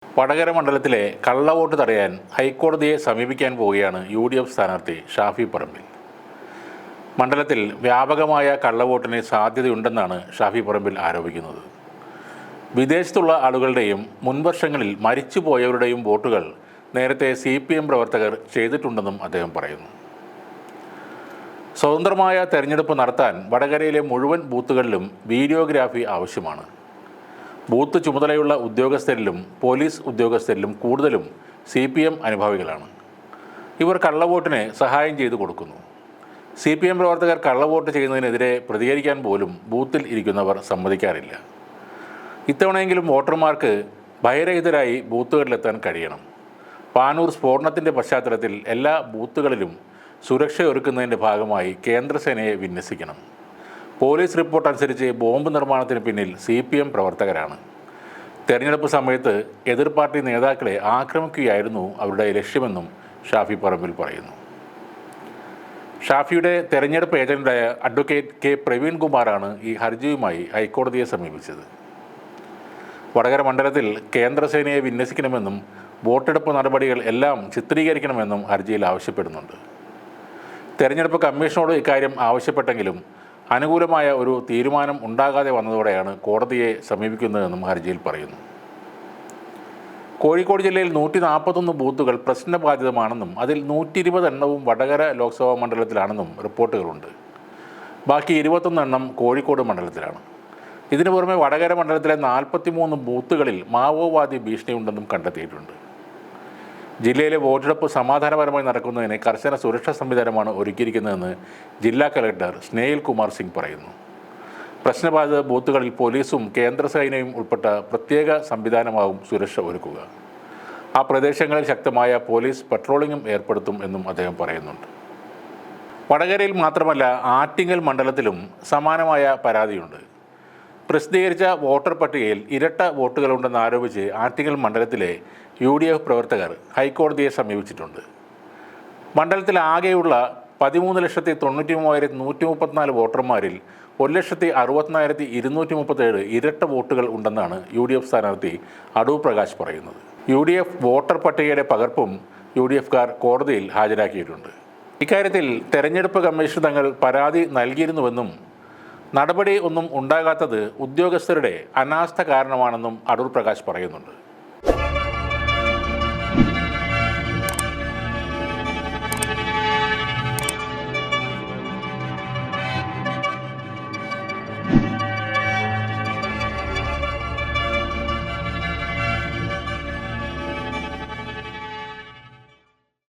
വടകര മണ്ഡലത്തിലെ കള്ളവോട്ട് തടയാൻ ഹൈക്കോടതിയെ സമീപിക്കാൻ പോവുകയാണ് UDF സ്ഥാനാർത്ഥി ഷാഫി പറമ്പിൽ. മണ്ഡലത്തിൽ വ്യാപകമായ കള്ളവോട്ടിന് സാധ്യതയുണ്ടെന്നാണ് ഷാഫി പറമ്പിൽ ആരോപിക്കുന്നത്. വിദേശത്തുള്ള ആളുകളുടെയും മുൻവർഷങ്ങളിൽ മരിച്ചുപോയവരുടെയും വോട്ടുകൾ നേരത്തെ CPM പ്രവർത്തകർ ചെയ്തിട്ടുണ്ടെന്നും അദ്ദേഹം പറയുന്നു. സ്വതന്ത്രമായ തെരഞ്ഞെടുപ്പ് നടത്താൻ വടകരയിലെ മുഴുവൻ ബൂത്തുകളിലും വീഡിയോഗ്രാഫി ആവശ്യമാണ്. ബൂത്ത് ചുമതലയുള്ള ഉദ്യോഗസ്ഥരിലും പോലീസ് ഉദ്യോഗസ്ഥരിലും കൂടുതലും CPM അനുഭാവികളാണ്. ഇവർ കള്ളവോട്ടിന് സഹായം ചെയ്തു കൊടുക്കുന്നു. CPM പ്രവർത്തകർ കള്ളവോട്ട് ചെയ്യുന്നതിനെതിരെ പ്രതികരിക്കാൻ പോലും ബൂത്തിൽ ഇരിക്കുന്നവർ സമ്മതിക്കാറില്ല. ഇത്തവണയെങ്കിലും വോട്ടർമാർക്ക് ഭയരഹിതരായി ബൂത്തുകളിലെത്താൻ കഴിയണം. പാനൂർ സ്ഫോടനത്തിൻ്റെ പശ്ചാത്തലത്തിൽ എല്ലാ ബൂത്തുകളിലും സുരക്ഷയൊരുക്കുന്നതിൻ്റെ ഭാഗമായി കേന്ദ്രസേനയെ വിന്യസിക്കണം. പോലീസ് റിപ്പോർട്ട് അനുസരിച്ച് ബോംബ് നിർമ്മാണത്തിന് പിന്നിൽ CPM പ്രവർത്തകരാണ്. തെരഞ്ഞെടുപ്പ് സമയത്ത് എതിർ പാർട്ടി നേതാക്കളെ ആക്രമിക്കുകയായിരുന്നു അവരുടെ ലക്ഷ്യമെന്നും ഷാഫി പറമ്പിൽ പറയുന്നു. ഷാഫിയുടെ തെരഞ്ഞെടുപ്പ് ഏജന്റായ അഡ്വക്കേറ്റ് K. പ്രവീൺ കുമാറാണ് ഈ ഹർജിയുമായി ഹൈക്കോടതിയെ സമീപിച്ചത്. വടകര മണ്ഡലത്തിൽ കേന്ദ്രസേനയെ വിന്യസിക്കണമെന്നും വോട്ടെടുപ്പ് നടപടികൾ എല്ലാം ചിത്രീകരിക്കണമെന്നും ഹർജിയിൽ ആവശ്യപ്പെടുന്നുണ്ട്. തെരഞ്ഞെടുപ്പ് കമ്മീഷനോട് ഇക്കാര്യം ആവശ്യപ്പെട്ടെങ്കിലും അനുകൂലമായ ഒരു തീരുമാനം ഉണ്ടാകാതെ വന്നതോടെയാണ് കോടതിയെ സമീപിക്കുന്നതെന്നും ഹർജിയിൽ പറയുന്നു. കോഴിക്കോട് ജില്ലയിൽ 141 ബൂത്തുകൾ പ്രശ്നബാധിതമാണെന്നും അതിൽ 120 എണ്ണവും വടകര ലോക്സഭാ മണ്ഡലത്തിലാണെന്നും റിപ്പോർട്ടുകളുണ്ട്. ബാക്കി 21 എണ്ണം കോഴിക്കോട് മണ്ഡലത്തിലാണ്. ഇതിനു പുറമെ വടകര മണ്ഡലത്തിലെ 43 ബൂത്തുകളിൽ മാവോവാദി ഭീഷണിയുണ്ടെന്നും കണ്ടെത്തിയിട്ടുണ്ട്. ജില്ലയിലെ വോട്ടെടുപ്പ് സമാധാനപരമായി നടക്കുന്നതിന് കർശന സുരക്ഷാ സംവിധാനമാണ് ഒരുക്കിയിരിക്കുന്നതെന്ന് ജില്ലാ കലക്ടർ സ്നേഹിൽ കുമാർ സിംഗ് പറയുന്നു. പ്രശ്നബാധിത ബൂത്തുകളിൽ പോലീസും കേന്ദ്ര സേനയും ഉൾപ്പെട്ട പ്രത്യേക സംവിധാനമാകും സുരക്ഷ ഒരുക്കുക. ആ പ്രദേശങ്ങളിൽ ശക്തമായ പോലീസ് പട്രോളിംഗും ഏർപ്പെടുത്തും എന്നും അദ്ദേഹം പറയുന്നുണ്ട്. വടകരയിൽ മാത്രമല്ല ആറ്റിങ്ങൽ മണ്ഡലത്തിലും സമാനമായ പരാതിയുണ്ട്. പ്രസിദ്ധീകരിച്ച വോട്ടർ പട്ടികയിൽ ഇരട്ട വോട്ടുകളുണ്ടെന്ന് ആരോപിച്ച് ആറ്റിങ്ങൽ മണ്ഡലത്തിലെ UDF പ്രവർത്തകർ ഹൈക്കോടതിയെ സമീപിച്ചിട്ടുണ്ട്. മണ്ഡലത്തിൽ ആകെയുള്ള 13,93,134 വോട്ടർമാരിൽ 1,64,237 ഇരട്ട വോട്ടുകൾ ഉണ്ടെന്നാണ് UDF സ്ഥാനാർത്ഥി അടൂർ പ്രകാശ് പറയുന്നത്. UDF വോട്ടർ പട്ടികയുടെ പകർപ്പും UDFക്കാർ കോടതിയിൽ ഹാജരാക്കിയിട്ടുണ്ട്. ഇക്കാര്യത്തിൽ തെരഞ്ഞെടുപ്പ് കമ്മീഷൻ തങ്ങൾ പരാതി നൽകിയിരുന്നുവെന്നും നടപടി ഒന്നും ഉണ്ടാകാത്തത് ഉദ്യോഗസ്ഥരുടെ അനാസ്ഥ കാരണമാണെന്നും അടൂർ പ്രകാശ് പറയുന്നുണ്ട്.